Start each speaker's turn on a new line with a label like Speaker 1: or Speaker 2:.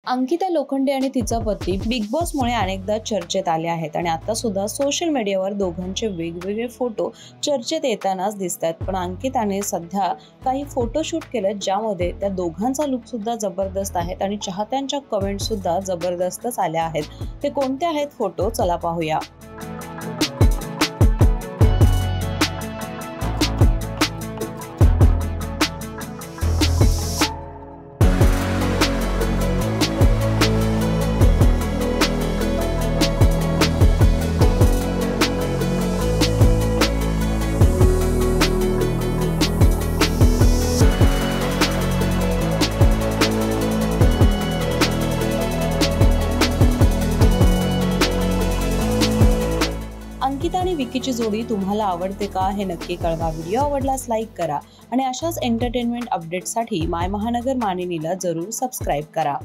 Speaker 1: अंकिता लोखंडे आणि तिचा पती बिग बॉसमुळे अनेकदा चर्चेत आले आहेत आणि आता सुद्धा सोशल मीडियावर दोघांचे वेगवेगळे फोटो चर्चेत येतानाच दिसत आहेत। पण अंकिताने सध्या काही फोटोशूट केले ज्यामध्ये त्या दोघांचा लुक सुद्धा जबरदस्त आहेत आणि चाहत्यांच्या कमेंट सुद्धा जबरदस्तच आल्या आहेत। ते कोणते आहेत फोटो चला पाहूया। अंकिता आणि विकीची जोडी तुम्हाला आवडते का हे नक्की कळवा। व्हिडिओ आवडल्यास लाईक करा आणि अशाच एंटरटेनमेंट अपडेट्ससाठी माय महानगर मानिनीला जरूर सबस्क्राईब करा।